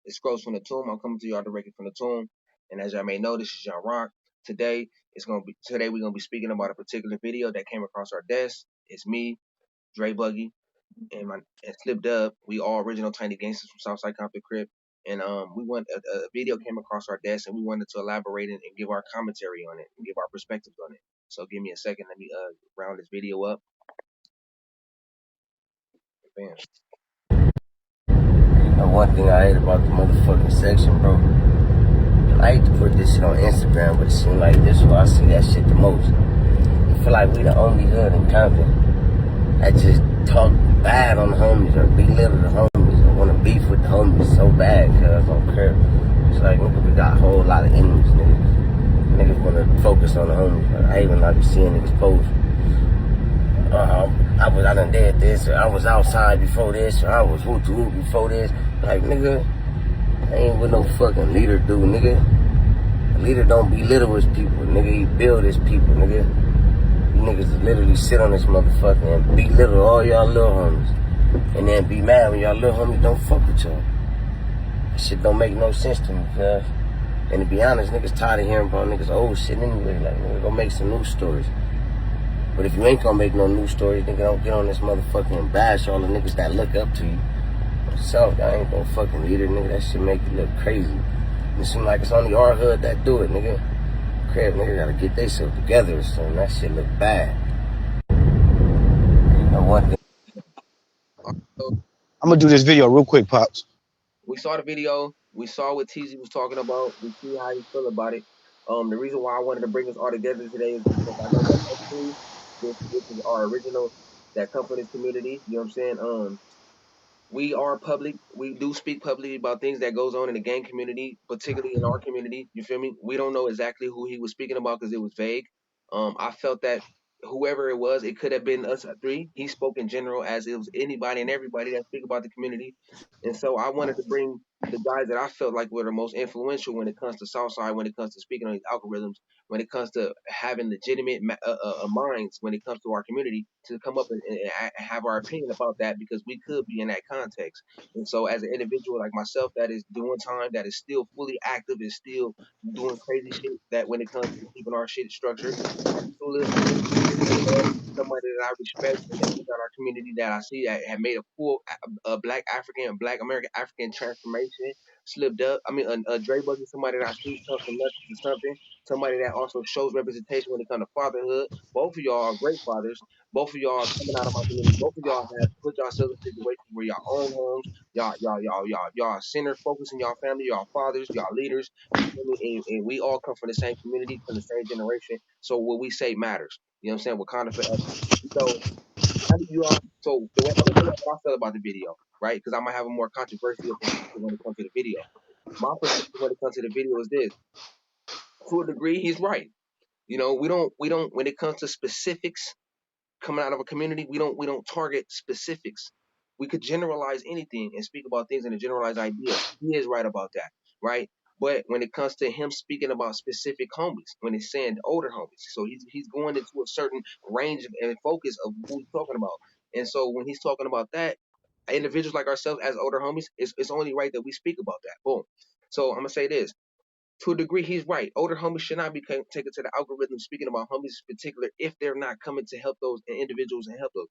It's Scrolls from the Tomb. I'm coming to y'all directly from the Tomb. And as y'all may know, this is John Rock. Today we're gonna be speaking about a particular video that came across our desk. It's me, Dre Buggy, and Slip Dub. We all original tiny gangsters from SIDE COMPTON CRIP. And a video came across our desk, and we wanted to elaborate and give our commentary on it and give our perspectives on it. So give me a second. Let me round this video up. Bam. One thing I hate about the motherfucking section, bro. I hate to put this shit on Instagram, but it seems like this is where I see that shit the most. I feel like we the only hood in Compton that just talk bad on the homies or belittle the homies or want to beef with the homies so bad cause on crib. It's like, nigga, we got a whole lot of enemies, niggas. Niggas want to focus on the homies. But I even like to see niggas post. I done did this, or I was outside before this, or I was whoop before this. Like, nigga, I ain't with no fucking leader, dude, nigga. A leader don't belittle his people, nigga. He build his people, nigga. You niggas literally sit on this motherfucker and belittle all y'all little homies. And then be mad when y'all little homies don't fuck with y'all. That shit don't make no sense to me, cuz. And to be honest, niggas tired of hearing about niggas old shit anyway. Like, nigga, go make some new stories. But if you ain't gonna make no new stories, nigga, don't get on this motherfucking and bash all the niggas that look up to you. Myself, I ain't no fucking leader, nigga. That shit make you look crazy. And it seem like it's only our hood that do it, nigga. Crap, nigga gotta get themselves together or something. That shit look bad. And one thing. So I'm gonna do this video real quick, Pops. we saw the video. We saw what TZ was talking about. We see how he feel about it. The reason why I wanted to bring us all together today is because I know that us three, this is our original that come from this community. You know what I'm saying? We are public. We do speak publicly about things that goes on in the gang community, particularly in our community. You feel me? We don't know exactly who he was speaking about because it was vague. I felt that whoever it was, it could have been us three. He spoke in general as it was anybody and everybody that speak about the community. And so I wanted to bring the guys that I felt like were the most influential when it comes to Southside, when it comes to speaking on these algorithms, when it comes to having legitimate minds, when it comes to our community, to come up and have our opinion about that because we could be in that context. And so, as an individual like myself that is doing time, that is still fully active, is still doing crazy shit, that when it comes to keeping our shit structured, somebody that I respect and that within our community that I see that have made a full Black African, Black American African transformation, slipped up. I mean, a Dre Buggy, somebody that I see come from nothing to something, somebody that also shows representation when it comes to fatherhood. Both of y'all are great fathers. Both of y'all are coming out of my community. Both of y'all have put yourselves in situations where y'all own homes. Y'all are centered, focusing y'all family, y'all fathers, y'all leaders. You feel me? And we all come from the same community, from the same generation. So what we say matters. You know what I'm saying? Wakanda forever. So how do you all? So the way I'm gonna tell you how I feel about the video, right? Because I might have a more controversial perspective when it comes to the video. My perspective when it comes to the video is this: to a degree, he's right. You know, we don't when it comes to specifics coming out of a community, we don't target specifics. We could generalize anything and speak about things in a generalized idea. He is right about that, right? But when it comes to him speaking about specific homies, when he's saying older homies, so he's going into a certain range and focus of who he's talking about. And so when he's talking about that, individuals like ourselves as older homies, it's only right that we speak about that. Boom. So I'm gonna say this: to a degree, he's right. Older homies should not be taken to the algorithm speaking about homies in particular if they're not coming to help those individuals and help those.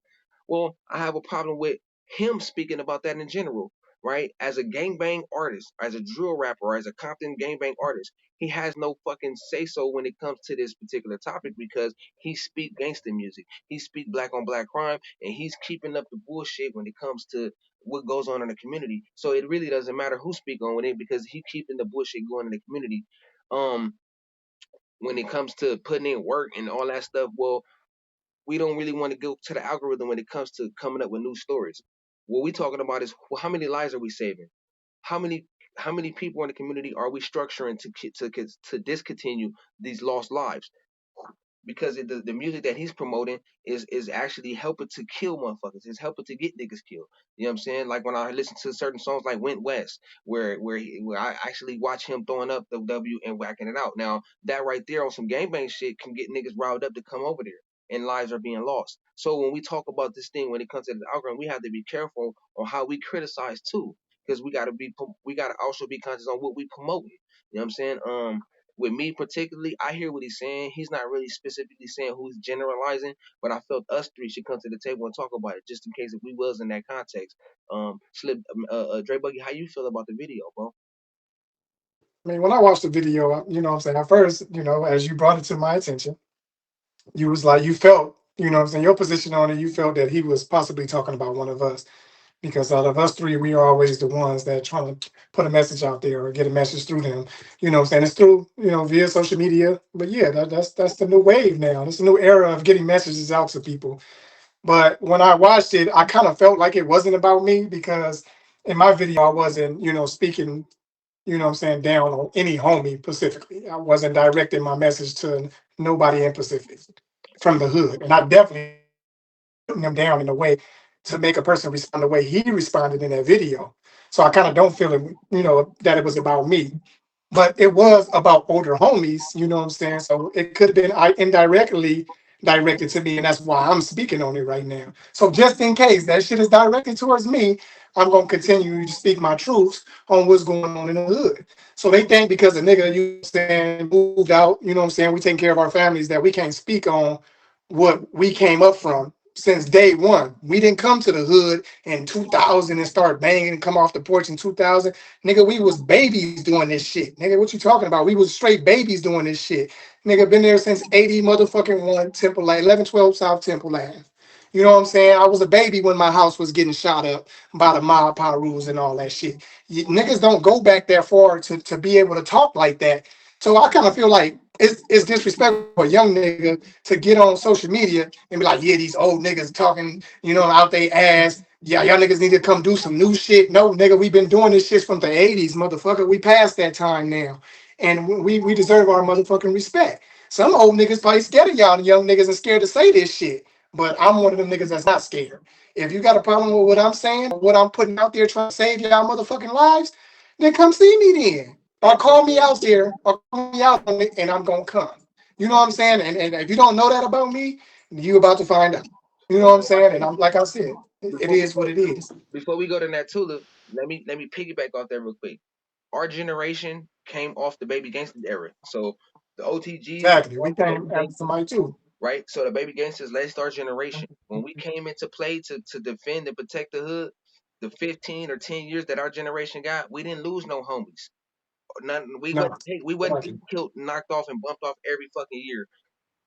Well, I have a problem with him speaking about that in general, right? As a gangbang artist, as a drill rapper, as a Compton gangbang artist, he has no fucking say so when it comes to this particular topic because he speak gangster music, he speak black on black crime, and he's keeping up the bullshit when it comes to what goes on in the community. So it really doesn't matter who speak on it because he keeping the bullshit going in the community. Um, when it comes to putting in work and all that stuff, well, we don't really want to go to the algorithm when it comes to coming up with new stories. What we talking about is, well, how many lives are we saving? How many how many people in the community are we structuring to discontinue these lost lives? Because the music that he's promoting is actually helping to kill motherfuckers. It's helping to get niggas killed. You know what I'm saying? Like when I listen to certain songs like Went West, where I actually watch him throwing up the W and whacking it out. Now that right there on some gangbang shit can get niggas riled up to come over there. And lives are being lost. So when we talk about this thing, when it comes to the algorithm, we have to be careful on how we criticize too. because we gotta also be conscious on what we promoting. You know what I'm saying? With me particularly, I hear what he's saying. He's not really specifically saying who's generalizing, but I felt us three should come to the table and talk about it, just in case if we was in that context. Slip, Dre Buggy, how you feel about the video, bro? I mean, when I watched the video, what I'm saying, at first, as you brought it to my attention, you was like, you felt, what I'm saying, your position on it, you felt that he was possibly talking about one of us. Because out of us three, we are always the ones that trying to put a message out there or get a message through them. What I'm saying? It's through, via social media. But yeah, that's the new wave now. It's a new era of getting messages out to people. But when I watched it, I kind of felt like it wasn't about me because in my video, I wasn't, speaking, what I'm saying, down on any homie specifically. I wasn't directing my message to nobody in Pacific from the hood. And I definitely putting them down in a way to make a person respond the way he responded in that video. So I kind of don't feel it, that it was about me, but it was about older homies, you know what I'm saying? So it could have been indirectly directed to me, and that's why I'm speaking on it right now. So just in case that shit is directed towards me, I'm gonna continue to speak my truths on what's going on in the hood. So they think because a nigga, you know what I'm saying, moved out, you know what I'm saying, we taking care of our families that we can't speak on what we came up from since day one. We didn't come to the hood in 2000 and start banging and come off the porch in 2000. Nigga, we was babies doing this shit. Nigga, what you talking about? We was straight babies doing this shit. Nigga, been there since 80 motherfucking 1 Temple Lane, 1112 South Temple Lane. You know what I'm saying? I was a baby when my house was getting shot up by the mob power rules and all that shit. Niggas don't go back that far to be able to talk like that. So I kind of feel like it's disrespectful for a young nigga to get on social media and be like, yeah, these old niggas talking, out they ass. Yeah, y'all niggas need to come do some new shit. No, nigga, we've been doing this shit from the 80s, motherfucker. We past that time now. And we deserve our motherfucking respect. Some old niggas probably scared of y'all young niggas and scared to say this shit. But I'm one of them niggas that's not scared. If you got a problem with what I'm saying, or what I'm putting out there trying to save y'all motherfucking lives, then come see me then. Or And call me out there, or call me out on it, and I'm gonna come. You know what I'm saying? And if you don't know that about me, you about to find out. You know what I'm saying? And I'm like I said, it before we is what go, it is. before we go to that tulip, let me piggyback off that real quick. Our generation came off the baby gangsters era. So the O.T.Gs came Exactly. We off the baby came after gangsters, somebody too. right? So the baby gangsters led our generation. When we came into play to defend and protect the hood, the 15 or 10 years that our generation got, we didn't lose no homies. Nothing. No, We wasn't exactly. getting killed, knocked off, and bumped off every fucking year.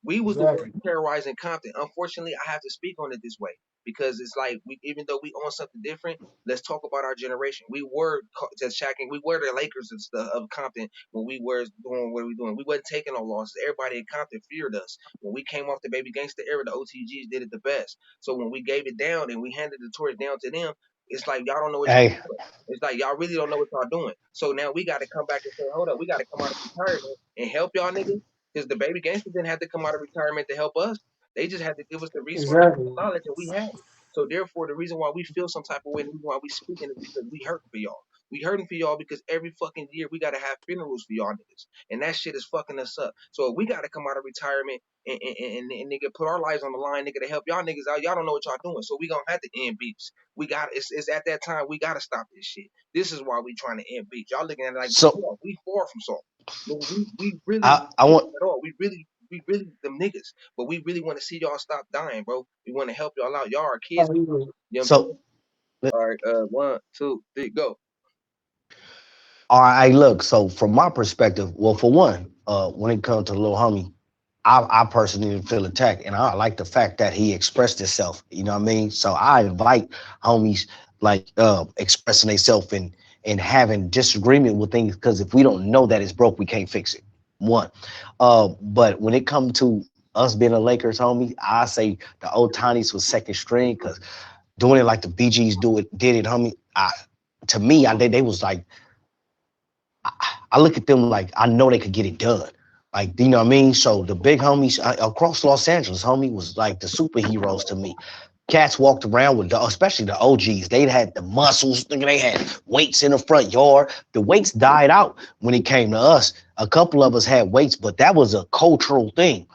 We was the ones Exactly. terrorizing Compton. Unfortunately, I have to speak on it this way because it's like even though we own something different, let's talk about our generation. We were just shacking. We were the Lakers and stuff of Compton when we were doing what we doing. We wasn't taking no losses. Everybody in Compton feared us. When we came off the baby gangster era, the O.T.Gs did it the best. So when we gave it down and we handed the torch down to them, it's like y'all don't know what y'all Hey, doing. It's like y'all really don't know what y'all doing. So now we got to come back and say, hold up, we got to come out of retirement and help y'all niggas because the baby gangsters didn't have to come out of retirement to help us. They just had to give us the resources and Exactly. the knowledge, and we had it. So therefore, the reason why we feel some type of way, the reason why we speaking is because we hurting for y'all. We hurting for y'all because every fucking year we gotta have funerals for y'all niggas, and that shit is fucking us up. So if we gotta come out of retirement and nigga put our lives on the line, nigga, to help y'all niggas out. Y'all don't know what y'all doing, so we gonna have to end beefs. We got it's at that time we gotta stop this shit. This is why we trying to end beefs. Y'all looking at it like we so soft. We far from soft. Nigga, we really I not want at all. We really them niggas. But we really want to see y'all stop dying, bro. We want to help y'all out. Y'all are kids. Oh, you You know what I'm so saying? All right, one, two, three, go. all right. Look, so from my perspective, well, for one, when it comes to little homie, I personally didn't feel attacked, and I like the fact that he expressed himself. You know what I mean? So I invite homies like expressing themselves and having disagreement with things because if we don't know that it's broke, we can't fix it. One, but when it comes to us being a Lakers homie, I say the old Tinies was second string because doing it like the BGs did it, homie. To me, they was like I look at them like I know they could get it done. Like, you know what I mean? So the big homies across Los Angeles, homie, was like the superheroes to me. Cats walked around with, especially the OGs. They had the muscles. They had weights in the front yard. The weights died out when it came to us. A couple of us had weights, but that was a cultural thing.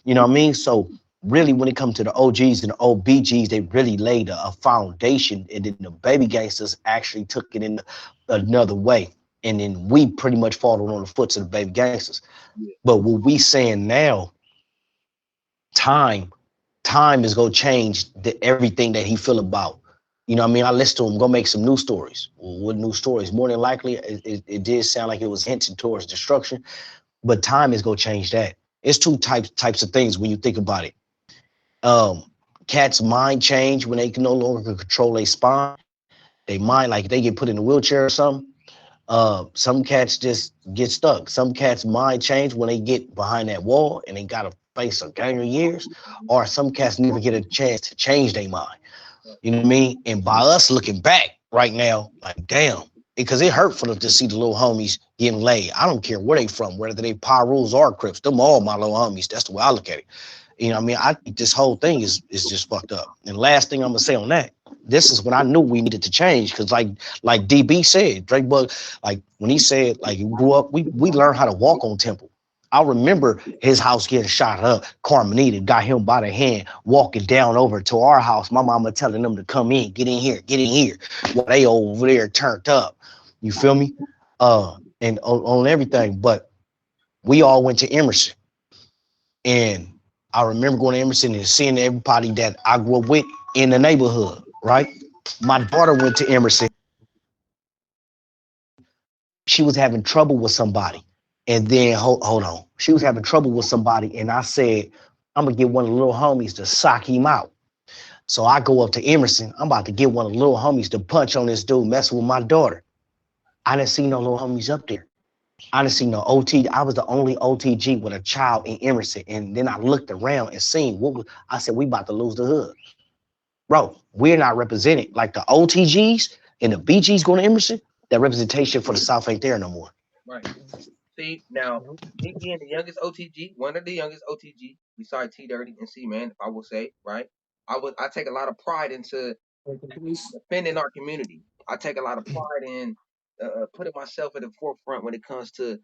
You know what I mean? So really when it comes to the OGs and the OBGs, they really laid a foundation, and then the baby gangsters actually took it in another way. And then we pretty much followed on the foot of the baby gangsters. Yeah, But what we saying now, time, time is gonna change everything that he feel about. You know what I mean? I listen to him, go make some new stories. Well, what new stories? More than likely, it did sound like it was hinting towards destruction, but time is gonna change that. It's two types of things when you think about it. Um, Cats' mind change when they can no longer control their spine. They mind, like they get put in a wheelchair or something. Some cats just get stuck. Some cats' mind change when they get behind that wall and they gotta face a gang of years. Or some cats never get a chance to change their mind. You know what I mean? And by us looking back right now, like damn, because it hurt for them to see the little homies getting laid. I don't care where they from, whether they Pyrus or Crips. Them all my little homies. That's the way I look at it. You know what I mean? I think this whole thing is just fucked up. And last thing I'm gonna say on that, this is when I knew we needed to change. Cause like DB said, Drake Bug, like when he said, like he grew up, we learned how to walk on Temple. I remember his house getting shot up. Carmenita got him by the hand, walking down over to our house. My mama telling them to come in, get in here, get in here. While they over there turned up. You feel me? And on everything. But we all went to Emerson. And I remember going to Emerson and seeing everybody that I grew up with in the neighborhood, right? My daughter went to Emerson. She was having trouble with somebody. And then, hold on. She was having trouble with somebody. And I said, I'm going to get one of the little homies to sock him out. So I go up to Emerson. I'm about to get one of the little homies to punch on this dude messing with my daughter. I didn't see no little homies up there. I didn't see no OT. I was the only OTG with a child in Emerson. And then I looked around and seen what was, I said, we about to lose the hood. Bro, we're not represented. Like the OTGs and the BGs going to Emerson, that representation for the South ain't there no more. right. See, now, me being the youngest OTG, one of the youngest OTG, besides T Dirty and C Man, I will say, right? I take a lot of pride into defending our community. I take a lot of pride in putting myself at the forefront when it comes to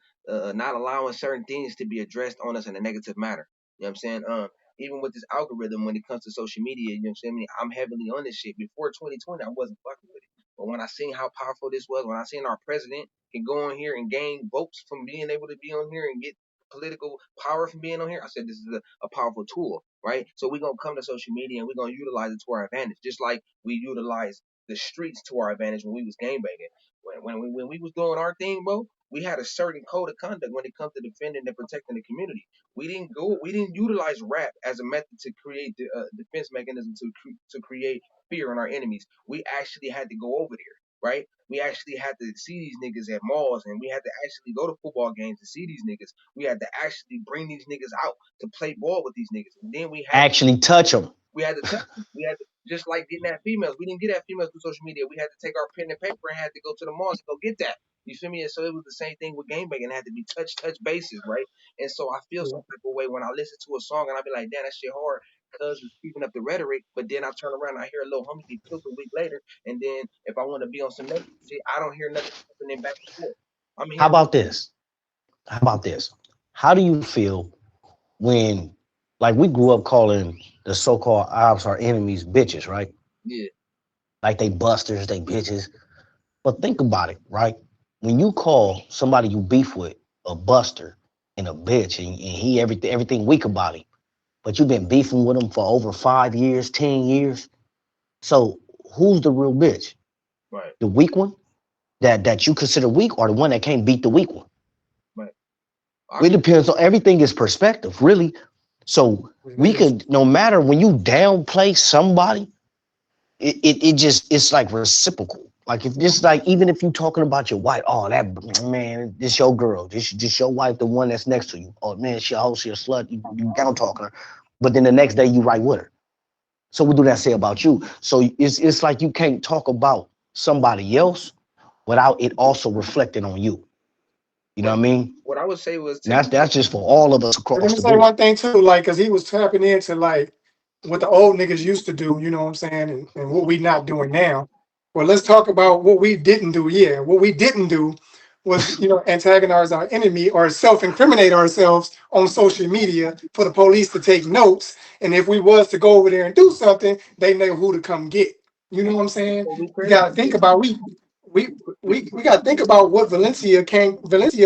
not allowing certain things to be addressed on us in a negative manner. You know what I'm saying? Even with this algorithm, when it comes to social media, you know what I'm saying? I mean, I'm heavily on this shit. Before 2020, I wasn't fucking with it. But when I seen how powerful this was, when I seen our president can go on here and gain votes from being able to be on here and get political power from being on here, I said this is a powerful tool, right? So we're gonna come to social media and we're gonna utilize it to our advantage, just like we utilize the streets to our advantage when we was game banging. When we was doing our thing, bro, we had a certain code of conduct when it comes to defending and protecting the community. We didn't utilize rap as a method to create the defense mechanism to create fear in our enemies. We actually had to go over there, right? We actually had to see these niggas at malls, and we had to actually go to football games to see these niggas. We had to actually bring these niggas out to play ball with these niggas, and then Actually touch them. we had to touch them. We had to, just like getting at females. We didn't get at females through social media. We had to take our pen and paper and had to go to the malls and go get that. You feel me? And so it was the same thing with game banging. It had to be touch bases, right? And so I feel some type of way when I listen to a song and I be like, damn, that shit hard because it's keeping up the rhetoric. But then I turn around and I hear a little homie get killed a week later. And then if I want to be on some negative shit, I don't hear nothing happening back and forth. I'm How hearing, about this? How about this? How do you feel when, like, we grew up calling the so-called ops our enemies bitches, right? yeah, Like they busters, they bitches. But think about it, right? When you call somebody you beef with a buster and a bitch, and he everything weak about him, but you've been beefing with him for over 5 years, 10 years. So who's the real bitch? right, The weak one that you consider weak, or the one that can't beat the weak one? right. It depends on, everything is perspective, really. So It we is. could, no matter, when you downplay somebody, it just, it's like reciprocal. Like if this, like even if you talking about your wife, oh that man, this your girl, this your wife, the one that's next to you. Oh man, she a hoe, she a slut. You down talking her, but then the next day you right with her. So what do that say about you? So it's like you can't talk about somebody else without it also reflecting on you. You know What what I mean? what I would say was And take that's just for all of us But let across me the say board. one thing too, like, cause he was tapping into like what the old niggas used to do, you know what I'm saying, and what we not doing now. Well, let's talk about what we didn't do. Yeah, what we didn't do was, antagonize our enemy or self-incriminate ourselves on social media for the police to take notes. And if we was to go over there and do something, they know who to come get. You know what I'm saying? So we You credit gotta think about we we gotta think about what Valencia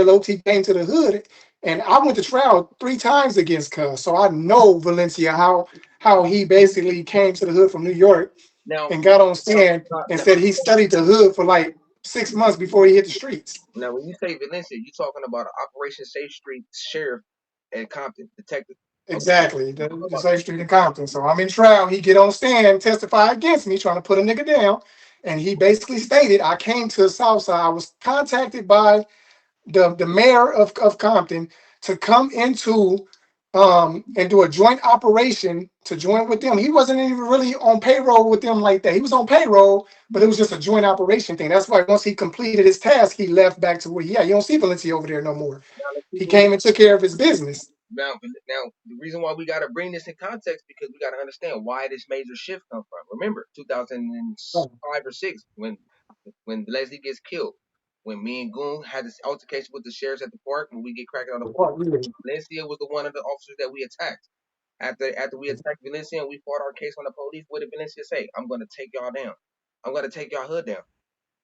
Loti came to the hood. And I went to trial 3 times against Cuz. So I know Valencia, how he basically came to the hood from New York now. and got on stand and Now, said he studied the hood for like 6 months before he hit the streets. now, when you say Valencia, you talking about Operation Safe Street Sheriff at Compton, detective. Okay, Exactly, the same street in Compton. So I'm in trial. He get on stand, testify against me, trying to put a nigga down. And he basically stated, I came to the South Side. I was contacted by the mayor of Compton to come into and do a joint operation to join with them. He wasn't even really on payroll with them like that. He was on payroll, but it was just a joint operation thing. That's why once he completed his task, he left back to where he at. You don't see Valencia over there no more. now let's keep He it real. came and took care of his business. Now, the reason why we got to bring this in context because we got to understand why this major shift come from. Remember, 2005 or six, when Leslie gets killed, when me and Goon had this altercation with the sheriffs at the park, when we get cracking on the park, Valencia was the one of the officers that we attacked. After we attacked Valencia and we fought our case on the police, what did Valencia say? I'm gonna take y'all down. I'm gonna take y'all hood down.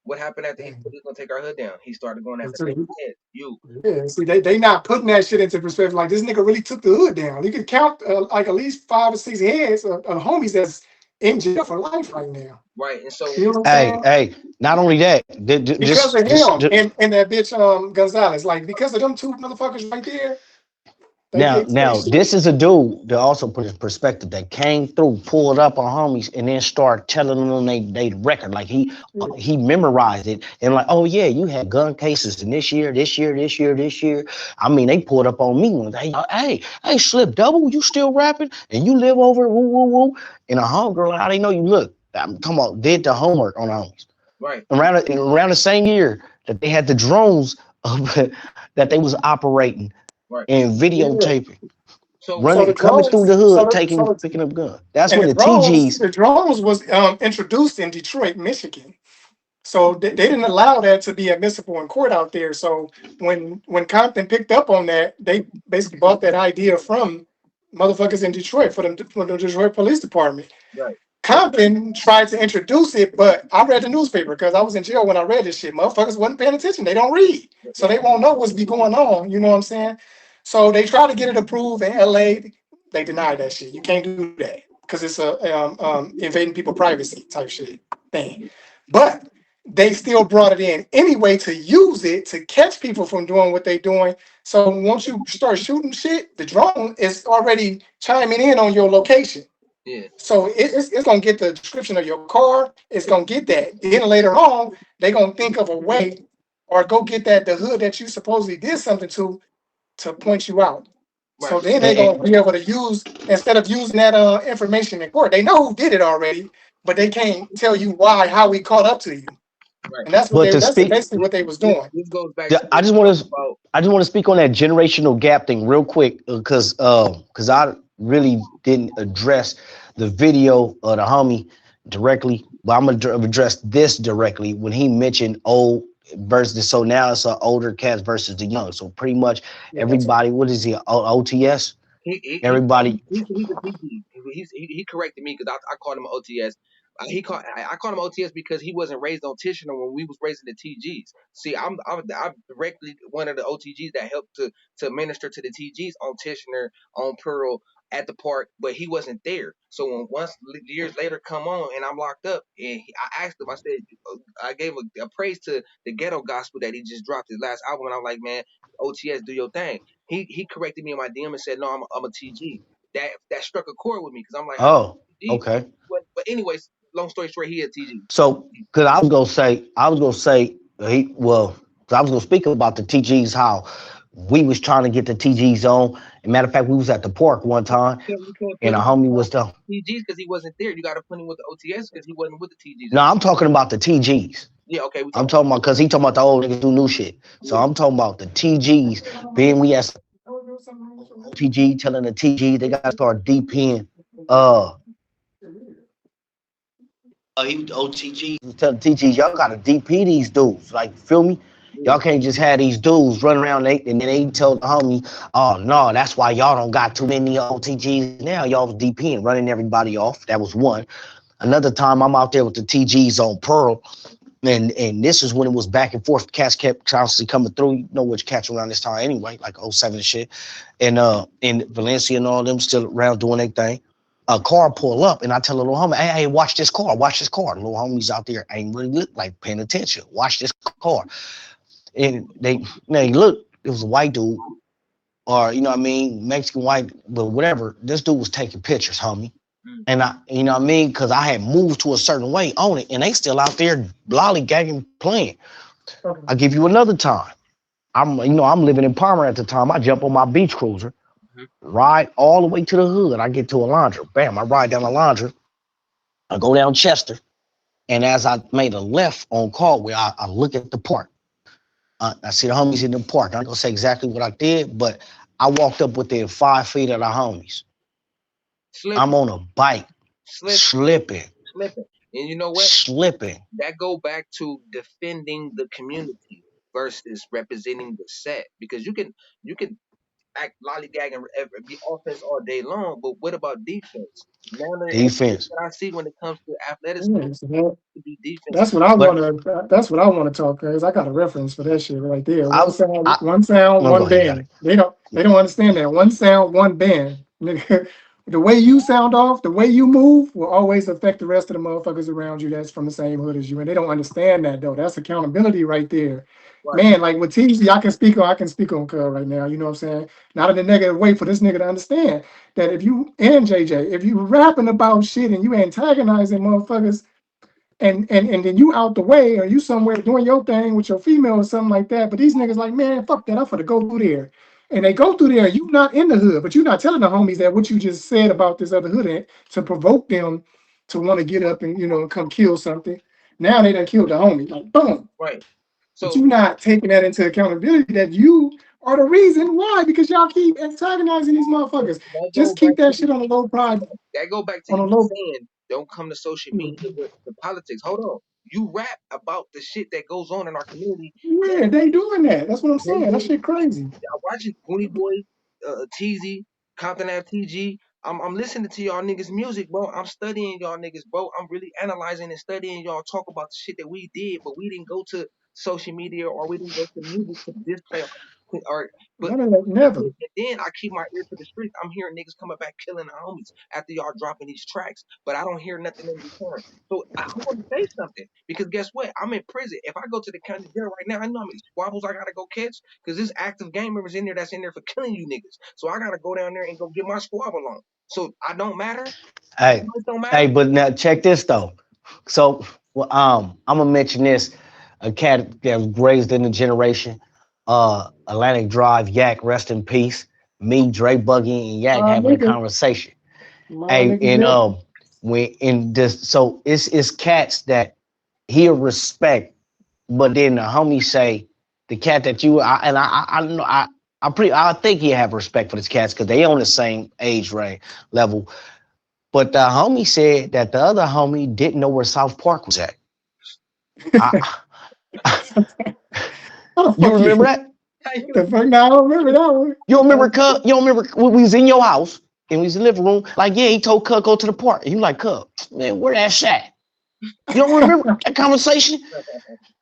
What happened after he said he was gonna take our hood down? He started going after big heads. You Yeah, see, they not putting that shit into perspective. Like this nigga really took the hood down. You can count like at least 5 or 6 heads of homies that's in jail for life right now. right? And so You know what I'm Hey, saying? hey, not only that, Because of just, him and that bitch Gonzalez. Like because of them two motherfuckers right there, they now, get straight this shit. is a dude that also put his perspective that came through, pulled up on homies, and then start telling them they record. Like he memorized it and like, oh yeah, you had gun cases in this year, this year, this year, this year. I mean, they pulled up on me one day. Hey, Slip Double, you still rapping? And you live over woo woo woo. And a homegirl, how they know you look? I'm talking about did the homework on the homies. right, Around the same year that they had the drones that they was operating right. and Yeah. videotaping, So So running, the coming through drones, the hood, picking up guns. That's and when the the drones, TGs. the drones was introduced in Detroit, Michigan. So they didn't allow that to be admissible in court out there. So when Compton picked up on that, they basically bought that idea from motherfuckers in Detroit for the Detroit Police Department. right, so Compton tried to introduce it, but I read the newspaper because I was in jail when I read this shit. Motherfuckers wasn't paying attention. They don't read. So they won't know what's be going on. You know what I'm saying? So they try to get it approved in LA. They denied that shit. You can't do that because it's a invading people privacy type shit thing. But they still brought it in anyway to use it to catch people from doing what they're doing. So once you start shooting shit, the drone is already chiming in on your location. yeah, So it's gonna get the description of your car. It's gonna get that. Then later on, they're gonna think of a way or go get the hood that you supposedly did something to point you out. right. So then they're And, gonna be able to use instead of using that information in court. They know who did it already, but they can't tell you why, how we caught up to you. Right. And that's what but they to that's speak, basically what they was doing. This goes back to I what just we want talked to about. speak on that generational gap thing real quick because I really didn't address the video of the homie directly, but I'm gonna address this directly when he mentioned old versus. So now it's older cats versus the young. So pretty much Yeah, that's everybody. What is he? OTS. Everybody. He's a TG. He corrected me because I called him an OTS. I called him OTS because he wasn't raised on Tishner when we was raising the TGs. See, I'm directly one of the OTGs that helped to minister to the TGs on Tishner, on Pearl, at the park, but he wasn't there. So when once years later come on and I'm locked up, and I asked him, I said, I gave a praise to the ghetto gospel that he just dropped his last album, and I'm like, man, OTS, do your thing. He corrected me in my DM and said, no, I'm a TG. That struck a chord with me because I'm like, how you Oh, TG? okay. But anyways, long story short, he a TG. So, because I was gonna say, I was gonna speak about the TGs, how we was trying to get the TGs on. And matter of fact, we was at the park one time, You can't and put a him homie with was there. the TGs because he wasn't there. You got to put him with the OTS because he wasn't with the TGs No, at the I'm time. talking about the TGs. Yeah, okay, we I'm talking about talking about because he talking about the old niggas do new shit. So I'm talking about the TGs. Being we as OTG telling the TG they gotta start DPing. Uh, he OTG was telling TGs y'all gotta DP these dudes. Like feel me? Y'all can't just have these dudes run around and then they tell the homie, oh no, that's why y'all don't got too many O.T.Gs now. Y'all was DP and running everybody off. That was one. Another time I'm out there with the TGs on Pearl, and this is when it was back and forth. Cats kept constantly coming through. You know which cats around this time anyway, like '07 and shit. And Valencia and all them still around doing their thing. A car pull up and I tell a little homie, hey, watch this car, watch this car. The little homies out there ain't really look like paying attention. Watch this car. And they look, it was a white dude, or you know what I mean, Mexican white, but whatever. This dude was taking pictures, homie. And I, you know what I mean, because I had moved to a certain way on it, and they still out there lollygagging playing. Okay. I'll give you another time. I'm living in Palmer at the time. I jump on my beach cruiser, ride all the way to the hood. I get to Alondra. Bam, I ride down Alondra. I go down Chester. And as I made a left on Caldwell, I look at the park. I see the homies in the park. I'm not gonna say exactly what I did, but I walked up within 5 feet of the homies. I'm Slipping, on a bike, slipping, slipping, slipping. And you know what? slipping. That go back to defending the community versus representing the set. Because you can act lollygag and be offense all day long, but what about defense? Now Defense. that I see when it comes to athleticism, Yeah, so that, to be defensive. that's what I But want to. That's what I want to talk because I got a reference for that shit right there. I, I, One sound, well, go one ahead, you got it. band. They don't understand that. One sound, one band. Nigga, the way you sound off, the way you move will always affect the rest of the motherfuckers around you that's from the same hood as you. And they don't understand that though. That's accountability right there. Right. Man, like with TG, I can speak on Cub right now. You know what I'm saying? Not in a negative way for this nigga to understand that if you and JJ, if you rapping about shit and you antagonizing motherfuckers and then you out the way or you somewhere doing your thing with your female or something like that. But these niggas like, man, fuck that. I'm gonna go through there. And they go through there, you not in the hood, but you're not telling the homies that what you just said about this other hood to provoke them to want to get up and come kill something. Now they done killed the homie. Like boom. Right. But So you're not taking that into accountability that you are the reason why, because y'all keep antagonizing these motherfuckers. that Just go keep back that to shit on a low pride, that go back to on a you low. saying don't come to social media with the politics. Hold on. You rap about the shit that goes on in our community. Yeah, they doing that. That's what I'm saying. That shit crazy. I'm watching Booney Boy, TZ, Compton Ave TG. I'm listening to y'all niggas music, bro. I'm studying y'all niggas, bro. I'm really analyzing and studying y'all talk about the shit that we did, but we didn't go to social media or we didn't go to music to display or but None of that, never. and then I keep my ear to the streets. I'm hearing niggas coming back killing the homies after y'all dropping these tracks, but I don't hear nothing in return. So I want to say something because guess what? I'm in prison. If I go to the county jail right now, I know how many squabbles I gotta go catch because there's active gang members in there that's in there for killing you niggas. So I gotta go down there and go get my squabble on. So I don't matter. My Hey, voice don't matter. hey, but now check this though. So, well, I'm gonna mention this. A cat that was raised in the generation. Atlantic Drive, Yak, rest in peace. Me, Dre, Buggy, and Yak My having a nigga, conversation. my Hey, nigga, and yeah. when in this, so it's cats that he'll respect, but then the homie say the cat that you I know I think he have respect for this cats because they on the same age range level. But the homie said that the other homie didn't know where South Park was at. I, How the you fuck remember you? that? What the fuck? Now I don't remember that one. You don't remember Cub? You don't remember when we was in your house and we was in the living room? Like, yeah, he told Cub go to the park. And you like, Cub, man, where that at? You don't remember that conversation?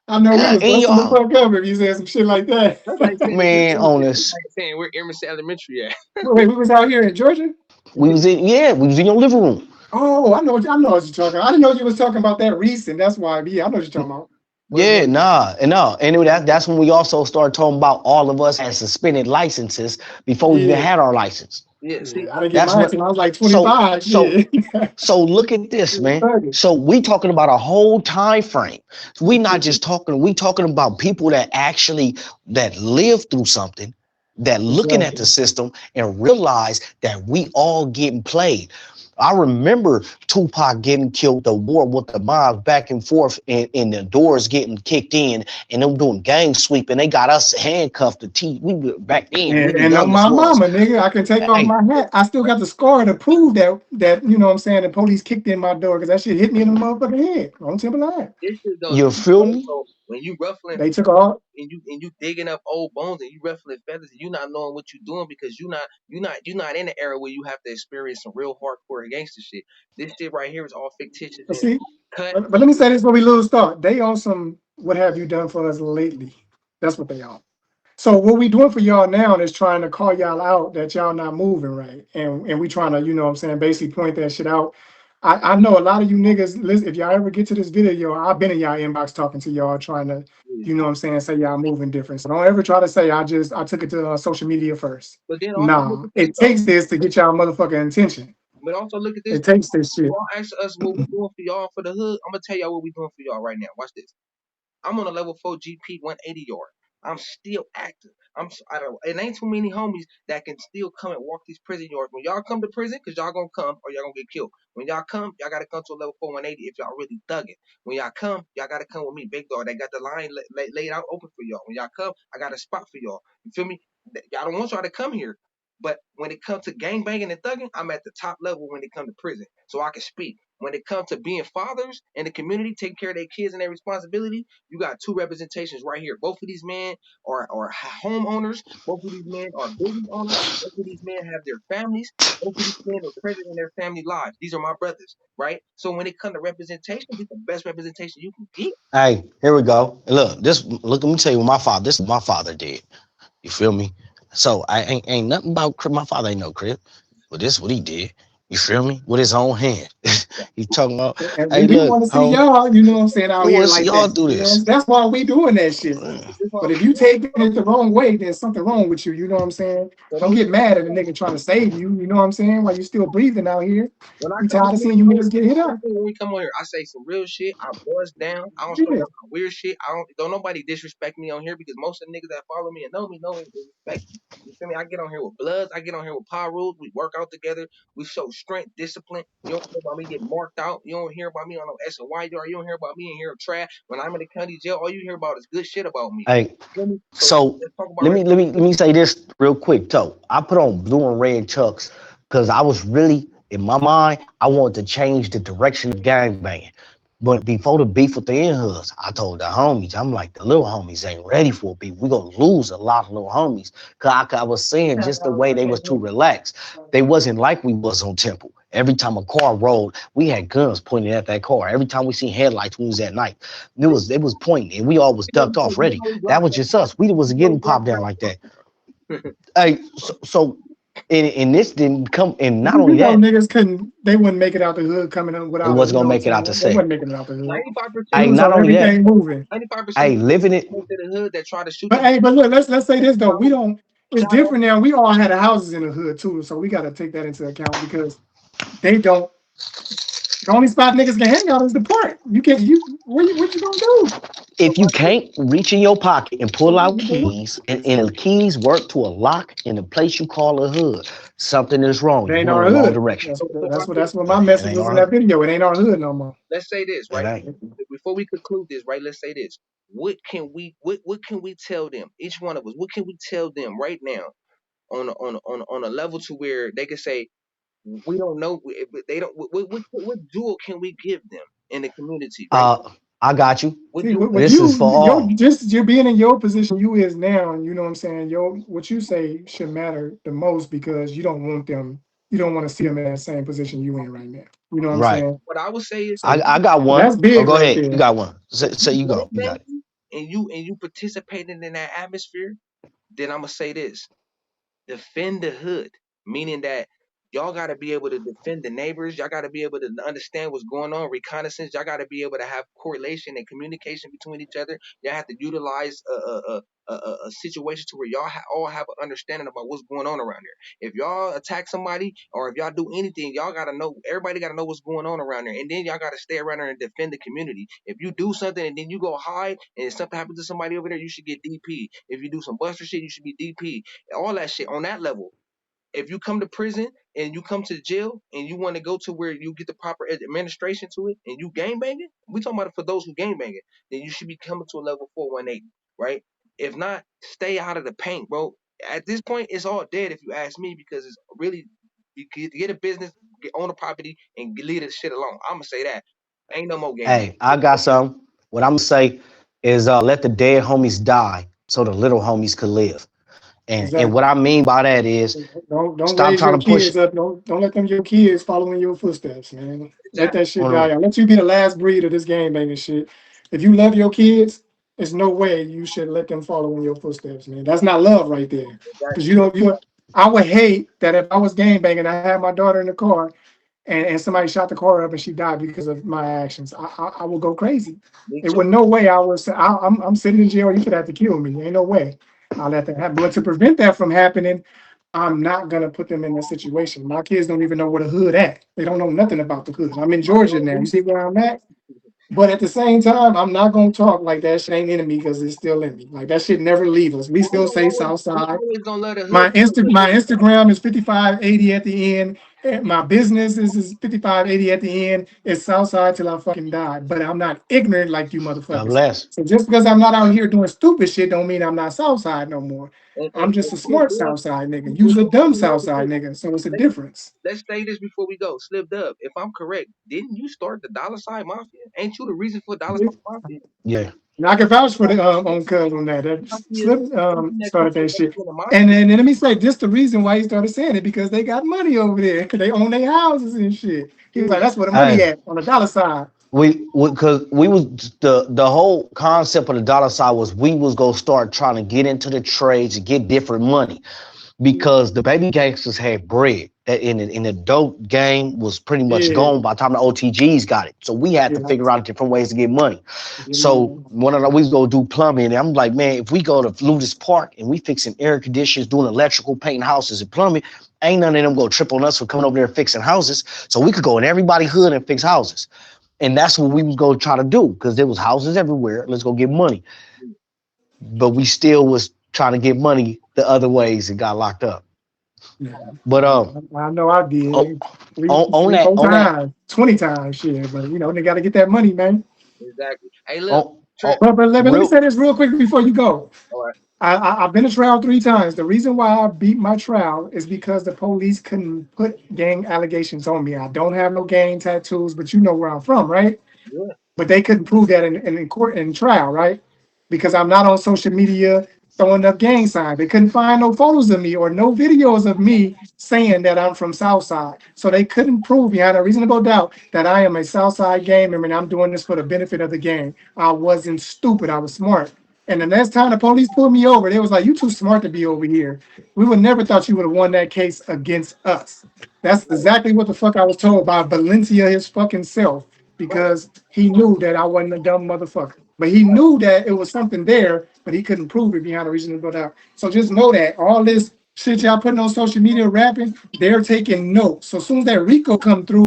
I know we Cub was in your busting the house. fuck up if you said some shit like that. That's like saying Man, on that's this. like saying where Emerson Elementary at. Wait, we was out here in Georgia. We was in your living room. Oh, I know what you're talking about. I didn't know you was talking about that recent. That's why. Yeah, I know what you're talking about. Yeah, nah, and no. And that's when we also started talking about all of us had suspended licenses before we even Yeah, had our license. Yeah, see, yeah. I didn't get That's mine what until I was like so 25. so Yeah. so look at this, man. Thugging. So we talking about a whole time frame. We not just talking, we talking about people that actually that live through something, that looking at the Exactly. system and realize that we all getting played. I remember Tupac getting killed, the war with the mobs back and forth, and the doors getting kicked in, and them doing gang sweep, and they got us handcuffed. We were back then, we the And on youngest my ones. mama, nigga, I can take off Hey, my hat. I still got the scar to prove that you know what I'm saying. The police kicked in my door because that shit hit me in the motherfucking head on Timberline. this shit goes you deep, feel bro. me? So when you ruffling They took feathers all. and you digging up old bones and you ruffling feathers and you not knowing what you're doing because you're not in the era where you have to experience some real hardcore gangster shit. This shit right here is all fictitious But and see, cut. but let me say this: where we lose thought. They on some. What have you done for us lately? That's what they on. So what we doing for y'all now is trying to call y'all out that y'all not moving right, and we trying to, you know what I'm saying, basically point that shit out. I know a lot of you niggas. Listen, if y'all ever get to this video, I've been in y'all inbox talking to y'all, trying to, you know what I'm saying, say y'all moving different. So don't ever try to say I took it to social media first. But then also look Nah, at this it though. takes this to get y'all motherfucking attention. But also look at this It though. takes this You shit. all ask us what we doing for y'all for the hood. I'm gonna tell y'all what we doing for y'all right now. Watch this. I'm on a level 4 GP 180 yard. I'm still active. I don't. It ain't too many homies that can still come and walk these prison yards. When y'all come to prison, cause y'all gonna come or y'all gonna get killed. When y'all come, y'all gotta come to a level 4 180 if y'all really thugging. When y'all come, y'all gotta come with me, big dog. They got the line laid out open for y'all. When y'all come, I got a spot for y'all. You feel me? Y'all don't want y'all to come here. But when it comes to gang banging and thugging, I'm at the top level when it comes to prison. So I can speak. When it comes to being fathers in the community, taking care of their kids and their responsibility, you got two representations right here. Both of these men are homeowners. Both of these men are business owners. Both of these men have their families. Both of these men are present in their family lives. These are my brothers, right? So when it comes to representation, this is the best representation you can get. Hey, here we go. Look, let me tell you what my father. This is what my father did. You feel me? So I ain't nothing about crip. My father ain't no crip, but this is what he did. You feel me? With his own hand. He talking about, And we hey, do look, want to see home. y'all, you know what I'm saying, out We want here to see like y'all that. do You know, this. that's why we doing that shit. This is what But I'm if you saying. taking it the wrong way, there's something wrong with you. You know what I'm saying? So Don't don't get mad at a nigga trying to save you. You know what I'm saying? While you still breathing out here. when I We come tired of seeing you niggas get hit up. when we come on here, I say some real shit. I buzz down. I don't show Yeah. no weird shit. I don't nobody disrespect me on here because most of the niggas that follow me and know me, they respect me. You feel me? I get on here with bloods. I get on here with power rules. We work out together. We show strength, discipline. You don't hear about me getting marked out. You don't hear about me on no S and Y yard. You don't hear about me in here of trash. When I'm in the county jail, all you hear about is good shit about me. Hey, You feel me? So so let's talk about let me say this real quick, though. I put on blue and red chucks because I was really in my mind. I wanted to change the direction of gangbanging. But before the beef with the in hoods, I told the homies, I'm like, the little homies ain't ready for a beef. We gonna lose a lot of little homies. Cause I was saying just the way they was too relaxed. They wasn't like we was on Temple. Every time a car rolled, we had guns pointed at that car. Every time we seen headlights, we was at night. It was pointing, and we all was ducked off ready. That was just us. We wasn't getting popped down like that. Hey, so and this didn't come, and not You only know that, niggas couldn't, they wouldn't make it out the hood coming up it without a, wasn't you gonna know what I'm make it out saying? the They set. wasn't making it out the hood. 95% It Hey, was not on only that, everything moving. 95% hey, of the living it. people to the hood that try to shoot But the hey, but look, let's say this though. We child, don't, it's child. different now. We all had houses in the hood too, so we gotta take that into account because they don't. The only spot niggas can hang out is the park. You can't. What you gonna do? So If you watch this. can't reach in your pocket and pull What out you do? keys, and the keys work to a lock in the place you call a hood, something is wrong. It You're ain't going our in the wrong hood. direction. So watch this. That's what my It message ain't was our in that hood. video. It ain't our hood no more. Let's say this, It right? ain't. Before we conclude this, right? Let's say this. What can we tell them? Each one of us, what can we tell them right now on a level to where they can say we don't know they don't what jewel can we give them in the community right now? I got you. What See, jewel with This is you, for all. you being in your position you is now, you know what I'm saying. Your what you say should matter the most because you don't want them. You don't want to see them in that same position you in right now. You know what I'm Right. saying? what I would say is So I got one. that's Oh, big go right ahead. You there. got one. Say if you you go. You gang got it. bang and you participating in that atmosphere, then I'm gonna say this. Defend the hood, meaning that y'all got to be able to defend the neighbors. Y'all got to be able to understand what's going on, reconnaissance. Y'all got to be able to have correlation and communication between each other. Y'all have to utilize a situation to where y'all all have an understanding about what's going on around there. If y'all attack somebody or if y'all do anything, y'all got to know, everybody got to know what's going on around there. And then y'all got to stay around there and defend the community. If you do something and then you go hide and something happens to somebody over there, you should get DP. If you do some buster shit, you should be DP, all that shit on that level. If you come to prison and you come to jail and you want to go to where you get the proper administration to it and you gang banging, we talking about it for those who gang banging, then you should be coming to a level 418, right? If not, stay out of the paint, bro. At this point, it's all dead if you ask me because it's really you get a business, get own a property, and leave this shit alone. I'm gonna say that ain't no more gang banging. Hey, I got some. What I'm gonna say. is let the dead homies die so the little homies could live. And what Exactly. I mean by that is Don't stop raise trying your to push kids up. Don't let them your kids following your footsteps, man. Let Exactly. that shit die on out. Let you be the last breed of this game banging shit. If you love your kids, there's no way you should let them follow in your footsteps, man. That's not love right there. Because Exactly. you don't you I would hate that if I was game banging, I had my daughter in the car and somebody shot the car up and she died because of my actions. I would go crazy. Me It too. would no way I was I'm sitting in jail. You could have to kill me. Ain't no way I'll let that happen. But to prevent that from happening, I'm not gonna put them in that situation. My kids don't even know where the hood at. They don't know nothing about the hood. I'm in I Georgia know. now. You see where I'm at? But at the same time, I'm not gonna talk like that shit ain't in me because it's still in me. Like that shit never leave us. We still say We Southside. always gonna let the hood. My Instagram is 5580 at the end. And my business is 5580 at the end. It's Southside till I fucking die. But I'm not ignorant like you God motherfuckers. bless. So just because I'm not out here doing stupid shit don't mean I'm not Southside no more. I'm just And a Slip smart Dub, Southside nigga. You's a before dumb we go, Southside nigga. So it's a let's, difference. let's say this before we go. Slip Dub, if I'm correct, didn't you start the Dollar Sign Mafia? Ain't you the reason for Dollar Sign Mafia? Yeah. And I can vouch for the on cuz on that. That Mafia is Slip something that comes started from that shit. the And mafia. then let me say this the reason why he started saying it because they got money over there. They own their houses and shit. He was like, Yeah, that's where the money Hey, at on the dollar side. because we was the whole concept of the dollar sign was we was gonna start trying to get into the trades and get different money yeah, because the baby gangsters had bread. That in the dope game was pretty much Yeah, gone by the time the O.T.Gs got it. So we had to yeah. figure out different ways to get money. Get So money. one of the we was gonna do plumbing, and I'm like, man, if we go to Ludus Park and we fixing air conditioners, doing electrical, painting houses and plumbing, ain't none of them gonna trip on us for coming over there fixing houses. So we could go in everybody's hood and fix houses. And that's what we was gonna try to do because there was houses everywhere. Let's go get money. But we still was trying to get money the other ways and got locked up. Yeah. But I know I on, did. Three, on three, that four on that times, 20 times, shit. But they gotta get that money, man. exactly. Hey, look, on Trent. But let me real say this real quick before you go. All right, I've been to trial 3 times. The reason why I beat my trial is because the police couldn't put gang allegations on me. I don't have no gang tattoos, but you know where I'm from, right? yeah, But they couldn't prove that in court in trial, right? Because I'm not on social media throwing up gang signs. They couldn't find no photos of me or no videos of me saying that I'm from Southside. So they couldn't prove beyond a reasonable doubt that I am a Southside gang member and I'm doing this for the benefit of the gang. I wasn't stupid. I was smart. And the next time the police pulled me over, they was like, "You too smart to be over here. We would never thought you would have won that case against us." That's right, exactly what the fuck I was told by Valencia his fucking self right, because he knew that I wasn't a dumb motherfucker. But he knew that it was something there, but he couldn't prove it beyond a reasonable doubt. So just know that all this shit y'all putting on social media rapping, they're taking notes. So as soon as that Rico come through,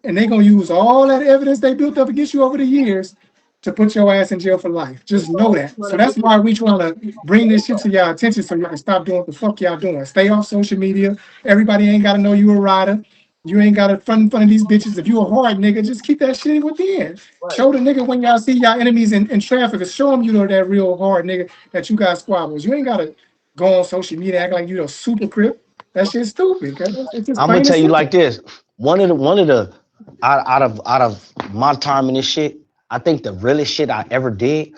and they're gonna use all that evidence they built up against you over the years to put your ass in jail for life. Just It's know always that. trying So to make that's it. why we trying to bring this shit to y'all attention so y'all can stop doing what the fuck y'all doing. Stay off social media. Everybody ain't gotta know you a rider. You ain't gotta front in front of these bitches. If you a hard nigga, just keep that shit within. Right. Show the nigga when y'all see y'all enemies in traffic, and show them you know that real hard nigga that you got squabbles. You ain't gotta go on social media act like you a super crip. That shit's stupid. It's just I'm gonna plain and tell you like simple. this. One of the out of my time in this shit, I think the realest shit I ever did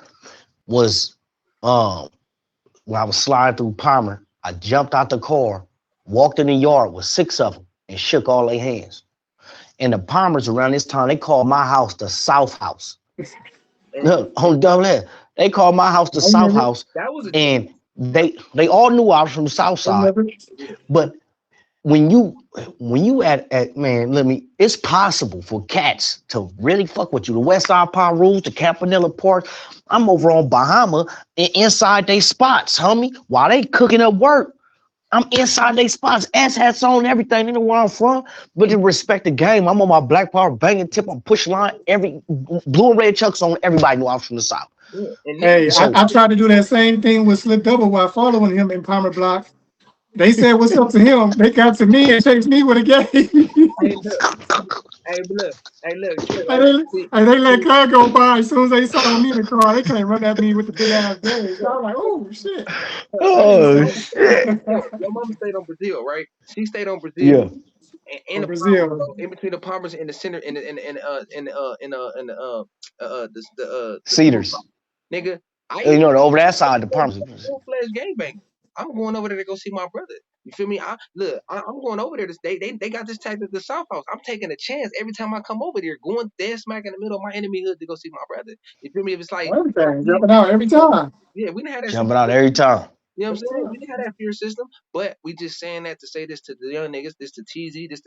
was um when I was sliding through Palmer. I jumped out the car, walked in the yard with 6 of them, and shook all their hands. And the Palmers around this time, they called my house the South House. And No, on double that. They called my house the I South remember. House, that was a joke. and they all knew I was from the South I Side. remember. Yeah, But when you at man, let me. It's possible for cats to really fuck with you. The West Side Power Rules, the Campanella Park. I'm over on Bahama and inside they spots, homie. While they cooking up work, I'm inside they spots. Ass hats on, everything. They know where I'm from. But to respect the game, I'm on my Black Power banging tip. I'm pushing line. Every blue and red chucks on. Everybody knew I was from the South. yeah. And niggas Hey, was So I tried to do that same thing with Slip Double while following him in Palmer Block. They said what's up to him. They got to me and chased me with a hey game. look, hey look, hey look, Trent, And right? they, See, and they let see, car go by. As soon as they saw me in the car, they came run at me with the big ass gauge. I was like, oh shit. I didn't oh say shit. your mama stayed on Brazil, right? She stayed on Brazil Yeah. and from the Palmers, Brazil. though, in between the Palmers and the center in the in the in the in the in the the Cedars. nigga. I You even know, the over that side department. full-fledged gangbanger. I'm going over there to go see my brother. You feel me? I'm going over there. They got this tag at the South House. I'm taking a chance every time I come over there, going dead smack in the middle of my enemy hood to go see my brother. You feel me? If it's like, Everything we, jumping out every time. yeah, we didn't have that Jumping out every time. you know what I'm Every saying? time. We didn't have that fear system, but we just saying that to say this to the young niggas, this to TZ,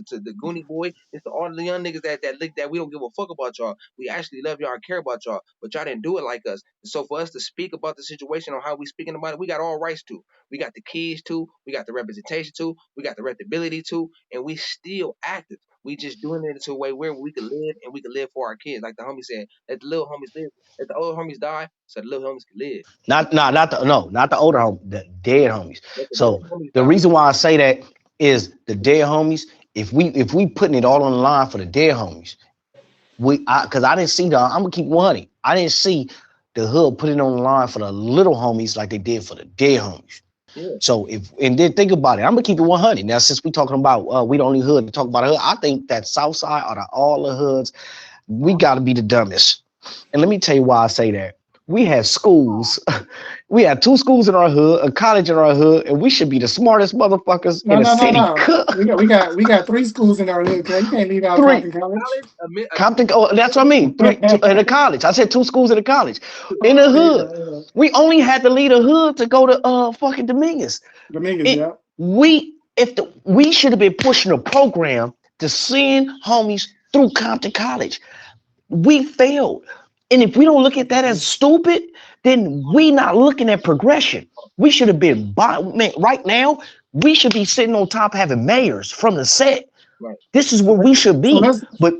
to the Goonie boy, this to all the young niggas that lick that we don't give a fuck about y'all. We actually love y'all and care about y'all, but y'all didn't do it like us. So for us to speak about the situation or how we speaking about it, we got all rights to. We got the keys to, we got the representation to, we got the reputability to, and we still active. We just doing it into a way where we can live and we can live for our kids. Like the homie said, let the little homies live. Let the old homies die so the little homies can live. Not the older homies, the dead homies. Let the dead So homies the die. reason why I say that is the dead homies. If we putting it all on the line for the dead homies, because I didn't see I'm gonna keep 100. I didn't see the hood put it on the line for the little homies like they did for the dead homies. Yeah. So and then think about it. I'm gonna keep it 100. Now, since we talking about we the only hood to talk about a hood, I think that Southside out of all the hoods, we gotta be the dumbest. And let me tell you why I say that. We had schools. We had 2 schools in our hood, a college in our hood, and we should be the smartest motherfuckers in No, the no, no, city. no. We got 3 schools in our hood. You can't leave out Three. Compton College. College, a Compton, oh, that's what I mean. In a college. I said 2 schools in a college. In the Oh hood. yeah. We only had to leave the hood to go to fucking Dominguez. Dominguez, It yeah. we should have been pushing a program to send homies through Compton College. We failed. And if we don't look at that as stupid, then we not looking at progression. We should have been man, right now, we should be sitting on top having mayors from the set. right. This is where we should So be. But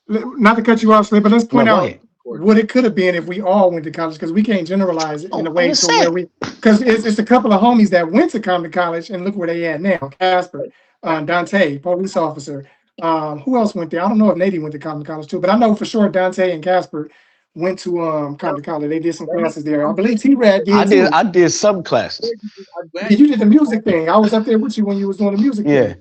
not to cut you off, Slim, but let's no, point go out ahead. what it could have been if we all went to college, because we can't generalize it in Oh, a on way the to where set. because it's a couple of homies that went to Compton College and look where they at now. Casper, Dante, police officer. Who else went there? I don't know if Nady went to Compton College too, but I know for sure Dante and Casper went to Yep. Compton College. They did some I'm, classes there. I I'm believe glad T-Rad I did did too. I did some classes. I'm glad Yeah, you you did the music thing. I was up there with you when you was doing the music Yeah. thing.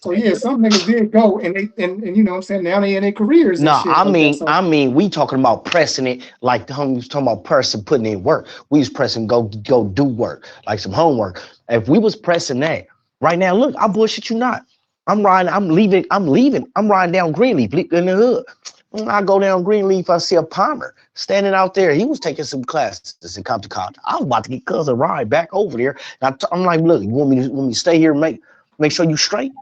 So yeah, some niggas did go and and you know what I'm saying, now they in their careers and No, shit like that. So we talking about pressing it like the homies was talking about pressing, putting in work. We was pressing go do work, like some homework. If we was pressing that right now, look, I bullshit you not. I'm riding down Greenleaf in the hood. When I go down Greenleaf, I see a Palmer standing out there. He was taking some classes in Compton College. I was about to get cousin ride back over there. And I'm like, look, you want me to stay here and make sure you straight?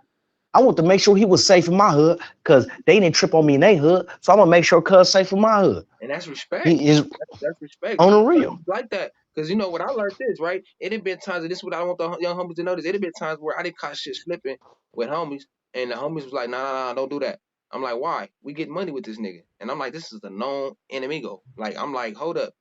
I want to make sure he was safe in my hood because they didn't trip on me in their hood. So I'm gonna make sure cuz safe in my hood. and that's respect. He is That's respect. on the I real. like that because you know what I learned this right. It had been times, and this is what I want the young homies to notice. It had been times where I didn't caught shit slipping with homies, and the homies was like, nah, nah, nah, don't do that. I'm like, why? We get money with this nigga, and I'm like, this is a known enemigo. Like, I'm like, hold up.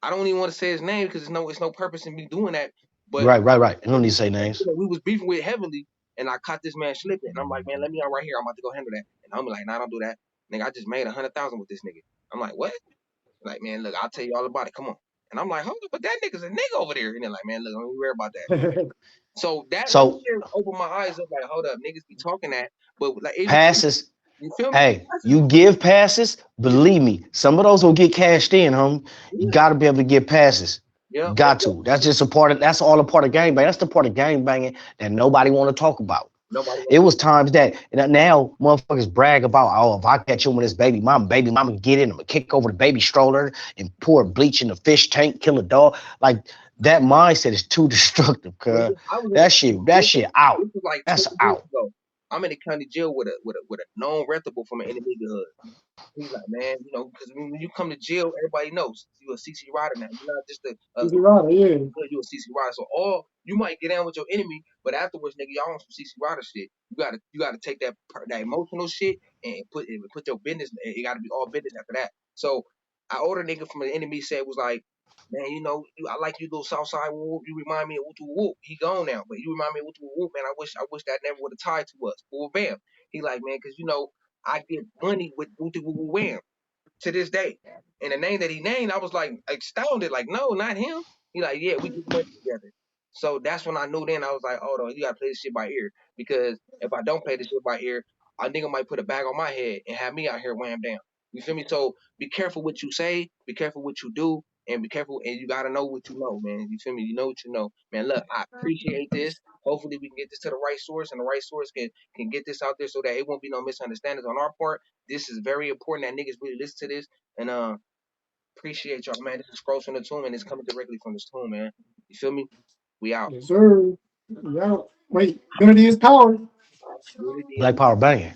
I don't even want to say his name because it's no purpose in me doing that. But Right. I don't need to say names. we was beefing with heavily, and I caught this man slipping, and I'm like, man, let me out right here. I'm about to go handle that. And I'm like, nah, don't do that, nigga. I just made 100,000 with this nigga. I'm like, what? Like, man, look, I'll tell you all about it. Come on. And I'm like, hold up, but that nigga's a nigga over there. And they're like, man, look, don't even worry about that. So that right So there opened my eyes up. Like, hold up, niggas be talking that, but like even passes, you feel me? hey, you give passes, believe me, some of those will get cashed in, homie. You Yeah, gotta be able to get passes. yeah, You got to. That's just a part of that's all a part of gang bang. That's the part of gang banging that nobody want to talk about. nobody It wants was times that now motherfuckers brag about, oh, if I catch him with his baby mama get in him and kick over the baby stroller and pour bleach in the fish tank, kill a dog. Like that mindset is too destructive, cuz. I was in the That county shit, that jail. shit out. This was like That's 20 years out. ago. I'm in the county jail with a known reputable from an enemy hood. He's like, man, you know, because when you come to jail, everybody knows you a CC rider now. You're not just Is he right? Yeah. you a CC rider. So all you might get down with your enemy, but afterwards, nigga, y'all on some CC rider shit. You gotta take that emotional shit and put your business. It gotta be all business after that. So I older nigga from the enemy said was like, man, you know, I like you little Southside Whoop. You remind me of Utu Whoop. He gone now, but you remind me of Utu Whoop, man. I wish that never would have tied to us. Well, bam. He like, man, because you know I get money with Utu Whoop Wham to this day. And the name that he named, I was like astounded, like, no, not him. He like, yeah, we get money together. So that's when I knew then I was like, hold on, you gotta play this shit by ear. Because if I don't play this shit by ear, a nigga might put a bag on my head and have me out here wham down. You feel me? So be careful what you say, be careful what you do, and be careful. And you gotta know what you know, man. You feel me? You know what you know, man. Look, I appreciate this. Hopefully, we can get this to the right source, and the right source can get this out there so that it won't be no misunderstandings on our part. This is very important that niggas really listen to this, and appreciate y'all, man. This is Scrolls from the Tomb, and it's coming directly from this tomb, man. You feel me? We out. Yes, sir. Yeah. Wait, unity is power. Unity is Black Power banging.